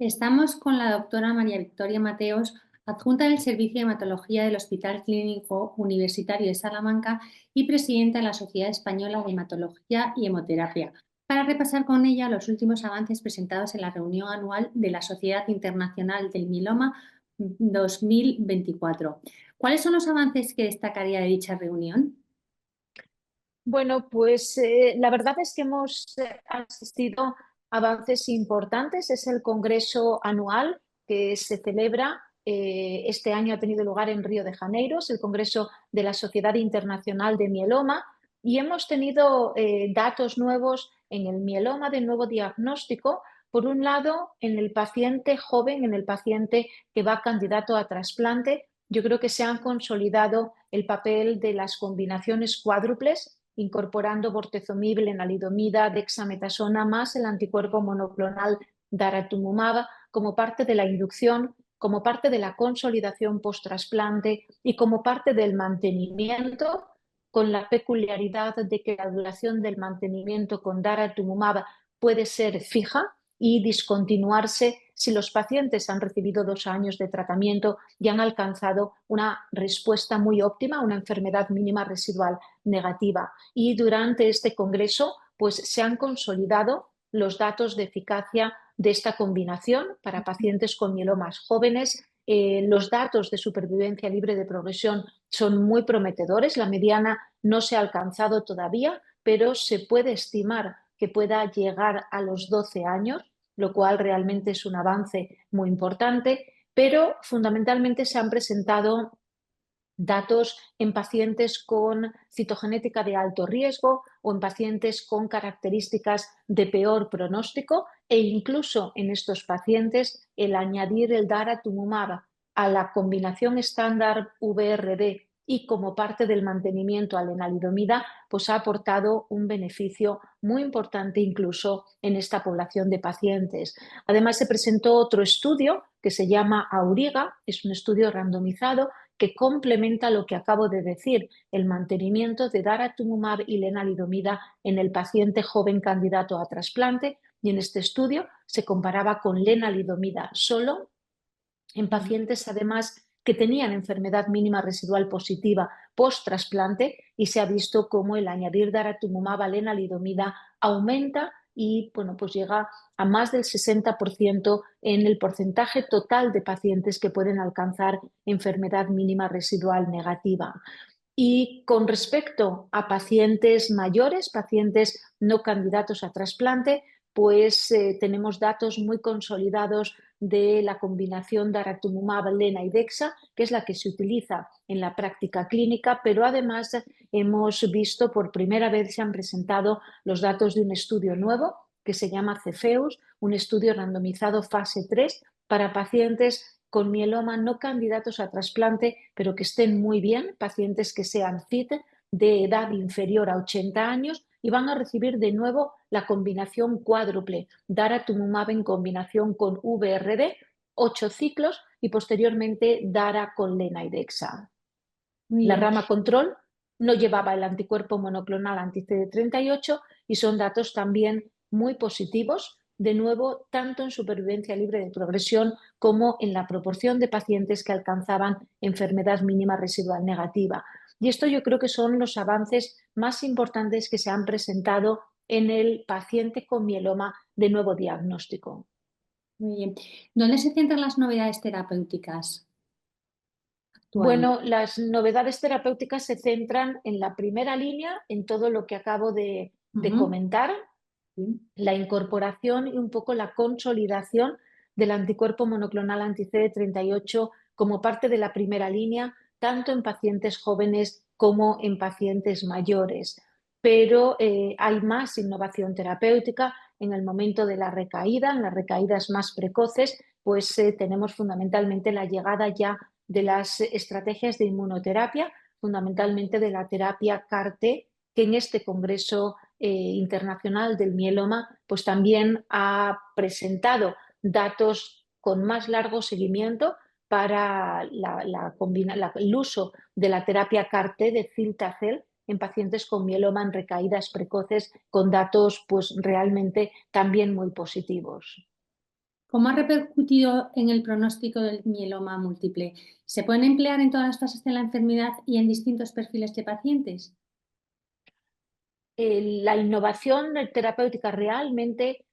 Estamos con la doctora María Victoria Mateos, adjunta del Servicio de Hematología del Hospital Clínico Universitario de Salamanca y presidenta de la Sociedad Española de Hematología y Hemoterapia, para repasar con ella los últimos avances presentados en la reunión anual de la Sociedad Internacional del Mieloma 2024. ¿Cuáles son los avances que destacaría de dicha reunión? Bueno, pues la verdad es que hemos asistido a avances importantes. Es el congreso anual que se celebra. Este año ha tenido lugar en Río de Janeiro, es el congreso de la Sociedad Internacional de Mieloma, y hemos tenido datos nuevos en el mieloma de nuevo diagnóstico. Por un lado, en el paciente joven, en el paciente que va candidato a trasplante, yo creo que se han consolidado el papel de las combinaciones cuádruples, incorporando bortezomib, lenalidomida, dexametasona más el anticuerpo monoclonal daratumumab como parte de la inducción, como parte de la consolidación post-trasplante y como parte del mantenimiento, con la peculiaridad de que la duración del mantenimiento con daratumumab puede ser fija y discontinuarse si los pacientes han recibido 2 años de tratamiento y han alcanzado una respuesta muy óptima, una enfermedad mínima residual negativa. Y durante este congreso, pues se han consolidado los datos de eficacia de esta combinación para pacientes con mielomas jóvenes. Los datos de supervivencia libre de progresión son muy prometedores. La mediana no se ha alcanzado todavía, pero se puede estimar que pueda llegar a los 12 años, lo cual realmente es un avance muy importante, pero fundamentalmente se han presentado datos en pacientes con citogenética de alto riesgo o en pacientes con características de peor pronóstico, e incluso en estos pacientes el añadir el daratumumab a la combinación estándar VRD y como parte del mantenimiento a lenalidomida, pues ha aportado un beneficio muy importante incluso en esta población de pacientes. Además, se presentó otro estudio que se llama AURIGA, es un estudio randomizado que complementa lo que acabo de decir, el mantenimiento de daratumumab y lenalidomida en el paciente joven candidato a trasplante, y en este estudio se comparaba con lenalidomida solo en pacientes además que tenían enfermedad mínima residual positiva post-trasplante, y se ha visto cómo el añadir daratumumab a lenalidomida aumenta y bueno, pues llega a más del 60% en el porcentaje total de pacientes que pueden alcanzar enfermedad mínima residual negativa. Y con respecto a pacientes mayores, pacientes no candidatos a trasplante, pues tenemos datos muy consolidados de la combinación daratumumab, lena y dexa, que es la que se utiliza en la práctica clínica, pero además hemos visto por primera vez, se han presentado los datos de un estudio nuevo que se llama CEPHEUS, un estudio randomizado fase 3 para pacientes con mieloma no candidatos a trasplante, pero que estén muy bien, pacientes que sean fit, de edad inferior a 80 años, y van a recibir de nuevo la combinación cuádruple, daratumumab en combinación con VRD, 8 ciclos, y posteriormente dara con lena y dexa. Muy La bien. rama control no llevaba el anticuerpo monoclonal anti-CD38 y son datos también muy positivos, de nuevo, tanto en supervivencia libre de progresión como en la proporción de pacientes que alcanzaban enfermedad mínima residual negativa. Y esto yo creo que son los avances más importantes que se han presentado en el paciente con mieloma de nuevo diagnóstico. Muy bien. ¿Dónde se centran las novedades terapéuticas actuales? Bueno, las novedades terapéuticas se centran en la primera línea, en todo lo que acabo de Ujú. comentar, Sí. la incorporación y un poco la consolidación del anticuerpo monoclonal anti-CD38 como parte de la primera línea, tanto en pacientes jóvenes como en pacientes mayores. Pero hay más innovación terapéutica en el momento de la recaída, en las recaídas más precoces, pues tenemos fundamentalmente la llegada ya de las estrategias de inmunoterapia, fundamentalmente de la terapia CAR-T, que en este congreso internacional del mieloma, pues también ha presentado datos con más largo seguimiento para el uso de la terapia CAR-T de cilta-cel en pacientes con mieloma en recaídas precoces, con datos pues realmente también muy positivos. ¿Cómo ha repercutido en el pronóstico del mieloma múltiple? ¿Se pueden emplear en todas las fases de la enfermedad y en distintos perfiles de pacientes? La innovación terapéutica realmente,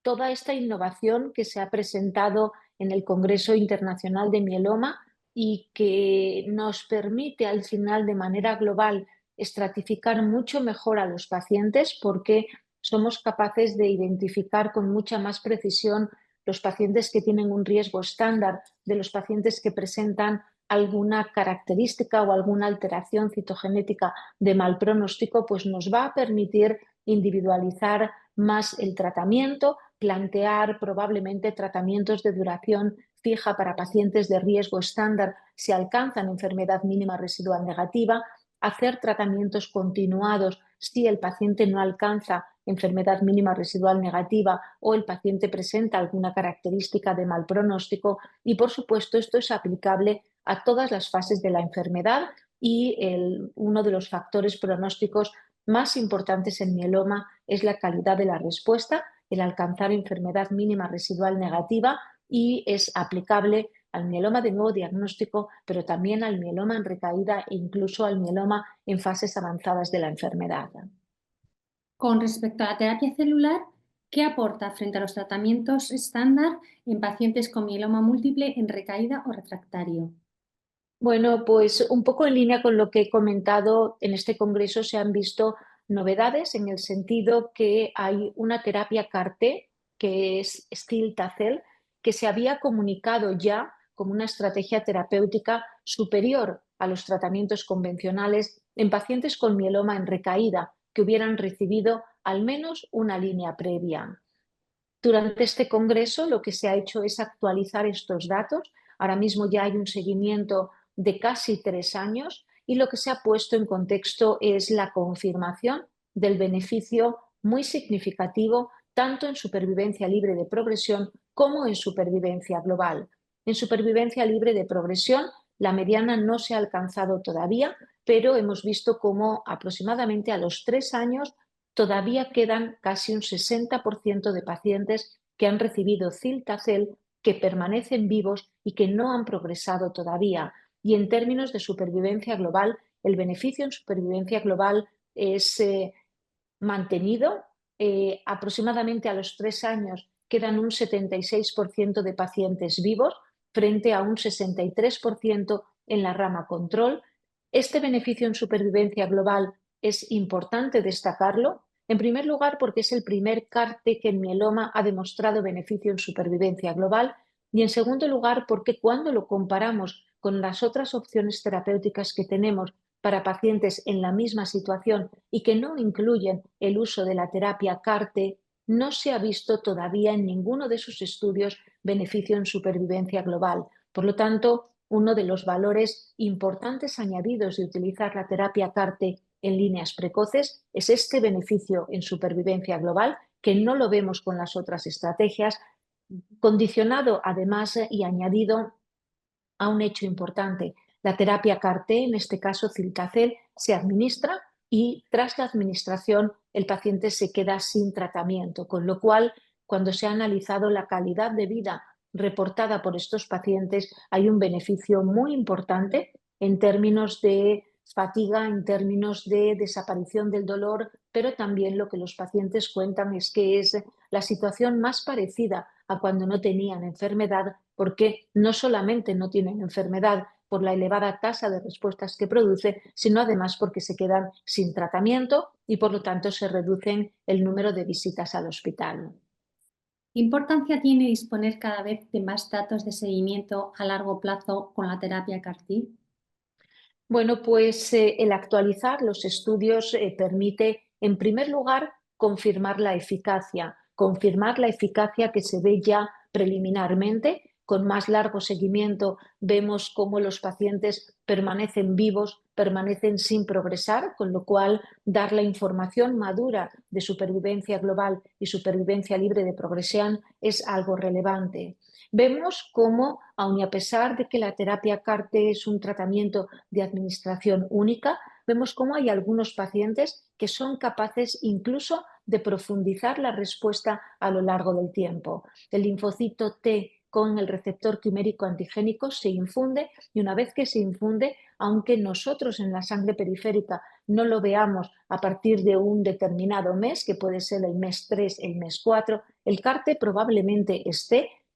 toda esta innovación que se ha presentado en el Congreso Internacional de Mieloma y que nos permite al final de manera global estratificar mucho mejor a los pacientes porque somos capaces de identificar con mucha más precisión los pacientes que tienen un riesgo estándar de los pacientes que presentan alguna característica o alguna alteración citogenética de mal pronóstico, pues nos va a permitir individualizar más el tratamiento, plantear probablemente tratamientos de duración fija para pacientes de riesgo estándar si alcanzan enfermedad mínima residual negativa, hacer tratamientos continuados si el paciente no alcanza enfermedad mínima residual negativa o el paciente presenta alguna característica de mal pronóstico y, por supuesto, esto es aplicable a todas las fases de la enfermedad y uno de los factores pronósticos más importantes en mieloma es la calidad de la respuesta, el alcanzar enfermedad mínima residual negativa y es aplicable al mieloma de nuevo diagnóstico, pero también al mieloma en recaída e incluso al mieloma en fases avanzadas de la enfermedad. Con respecto a la terapia celular, ¿qué aporta frente a los tratamientos estándar en pacientes con mieloma múltiple en recaída o refractario? Bueno, pues un poco en línea con lo que he comentado, en este congreso se han visto novedades en el sentido que hay una terapia CAR-T, que es Stiltacel, que se había comunicado ya como una estrategia terapéutica superior a los tratamientos convencionales en pacientes con mieloma en recaída que hubieran recibido al menos una línea previa. Durante este congreso lo que se ha hecho es actualizar estos datos. Ahora mismo ya hay un seguimiento de casi 3 años y lo que se ha puesto en contexto es la confirmación del beneficio muy significativo tanto en supervivencia libre de progresión como en supervivencia global. En supervivencia libre de progresión, la mediana no se ha alcanzado todavía, pero hemos visto cómo aproximadamente a los 3 años todavía quedan casi un 60% de pacientes que han recibido Cilta-Cel que permanecen vivos y que no han progresado todavía. Y en términos de supervivencia global, el beneficio en supervivencia global es mantenido. Aproximadamente a los 3 años quedan un 76% de pacientes vivos frente a un 63% en la rama control. Este beneficio en supervivencia global es importante destacarlo, en primer lugar porque es el primer CAR-T que en mieloma ha demostrado beneficio en supervivencia global y en segundo lugar porque cuando lo comparamos con las otras opciones terapéuticas que tenemos para pacientes en la misma situación y que no incluyen el uso de la terapia CAR-T, no se ha visto todavía en ninguno de sus estudios beneficio en supervivencia global. Por lo tanto, uno de los valores importantes añadidos de utilizar la terapia CAR-T en líneas precoces es este beneficio en supervivencia global, que no lo vemos con las otras estrategias, condicionado además y añadido a un hecho importante. La terapia CAR-T, en este caso Cilta-Cel, se administra y tras la administración el paciente se queda sin tratamiento, con lo cual cuando se ha analizado la calidad de vida reportada por estos pacientes hay un beneficio muy importante en términos de fatiga, en términos de desaparición del dolor, pero también lo que los pacientes cuentan es que es la situación más parecida a cuando no tenían enfermedad, porque no solamente no tienen enfermedad por la elevada tasa de respuestas que produce, sino además porque se quedan sin tratamiento y por lo tanto se reducen el número de visitas al hospital. ¿Qué importancia tiene disponer cada vez de más datos de seguimiento a largo plazo con la terapia CAR-T? Bueno, pues el actualizar los estudios permite, en primer lugar, confirmar la eficacia que se ve ya preliminarmente. Con más largo seguimiento vemos cómo los pacientes permanecen vivos, permanecen sin progresar, con lo cual dar la información madura de supervivencia global y supervivencia libre de progresión es algo relevante. Vemos cómo, aun y a pesar de que la terapia CAR-T es un tratamiento de administración única, vemos cómo hay algunos pacientes que son capaces incluso de profundizar la respuesta a lo largo del tiempo. El linfocito T con el receptor quimérico antigénico se infunde y una vez que se infunde, aunque nosotros en la sangre periférica no lo veamos a partir de un determinado mes, que puede ser el mes 3, el mes 4, el CAR-T probablemente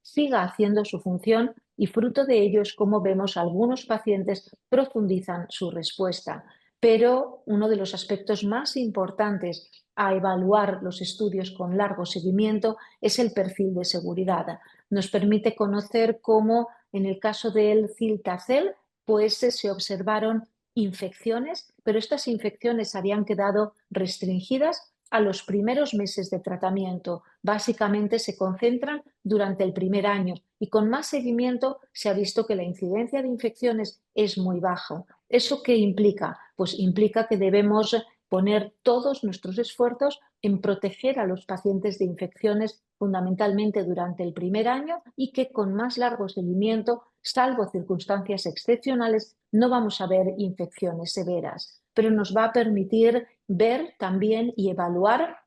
siga haciendo su función y fruto de ello es como vemos algunos pacientes profundizan su respuesta. Pero uno de los aspectos más importantes a evaluar los estudios con largo seguimiento es el perfil de seguridad. Nos permite conocer cómo en el caso del cilta-cel pues se observaron infecciones, pero estas infecciones habían quedado restringidas a los primeros meses de tratamiento. Básicamente se concentran durante el primer año y con más seguimiento se ha visto que la incidencia de infecciones es muy baja. ¿Eso qué implica? Pues implica que debemos poner todos nuestros esfuerzos en proteger a los pacientes de infecciones fundamentalmente durante el primer año y que con más largo seguimiento, salvo circunstancias excepcionales, no vamos a ver infecciones severas, pero nos va a permitir ver también y evaluar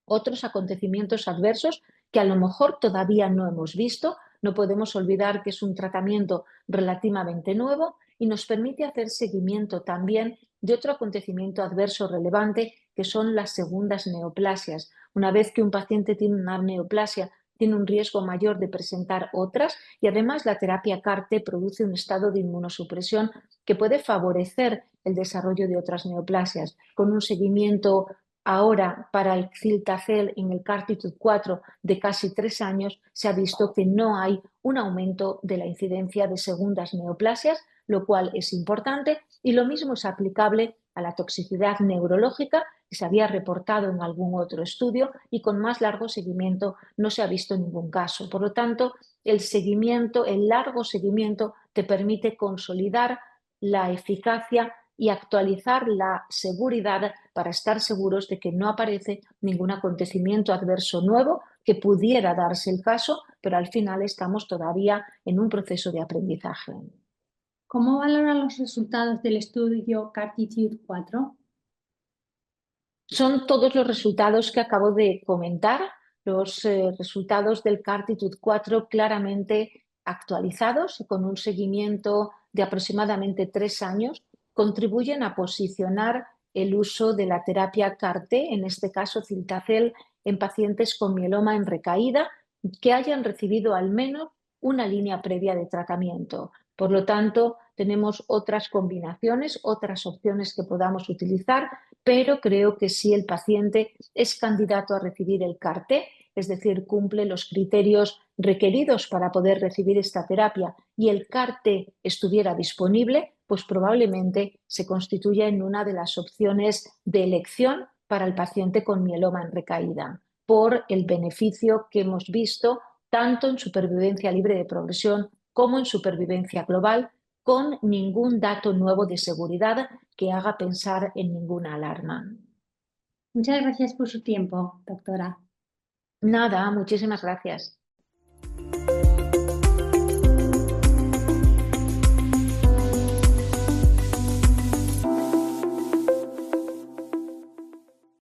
otros acontecimientos adversos que a lo mejor todavía no hemos visto. No podemos olvidar que es un tratamiento relativamente nuevo y nos permite hacer seguimiento también de otro acontecimiento adverso relevante que son las segundas neoplasias. Una vez que un paciente tiene una neoplasia, tiene un riesgo mayor de presentar otras y además la terapia CAR-T produce un estado de inmunosupresión que puede favorecer el desarrollo de otras neoplasias. Con un seguimiento ahora para el cilta-cel en el CARTITUDE-4 de casi 3 años se ha visto que no hay un aumento de la incidencia de segundas neoplasias, lo cual es importante y lo mismo es aplicable a la toxicidad neurológica que se había reportado en algún otro estudio y con más largo seguimiento no se ha visto ningún caso. Por lo tanto, el largo seguimiento te permite consolidar la eficacia y actualizar la seguridad para estar seguros de que no aparece ningún acontecimiento adverso nuevo que pudiera darse el caso, pero al final estamos todavía en un proceso de aprendizaje. ¿Cómo valoran los resultados del estudio CARTITUDE-4? Son todos los resultados que acabo de comentar, los resultados del CARTITUDE-4 claramente actualizados con un seguimiento de aproximadamente 3 años, contribuyen a posicionar el uso de la terapia CAR-T, en este caso cilta-cel, en pacientes con mieloma en recaída que hayan recibido al menos una línea previa de tratamiento. Por lo tanto, tenemos otras combinaciones, otras opciones que podamos utilizar, pero creo que si el paciente es candidato a recibir el CAR-T, es decir, cumple los criterios requeridos para poder recibir esta terapia y el CAR-T estuviera disponible, pues probablemente se constituya en una de las opciones de elección para el paciente con mieloma en recaída, por el beneficio que hemos visto tanto en supervivencia libre de progresión como en supervivencia global, con ningún dato nuevo de seguridad que haga pensar en ninguna alarma. Muchas gracias por su tiempo, doctora. Nada, muchísimas gracias.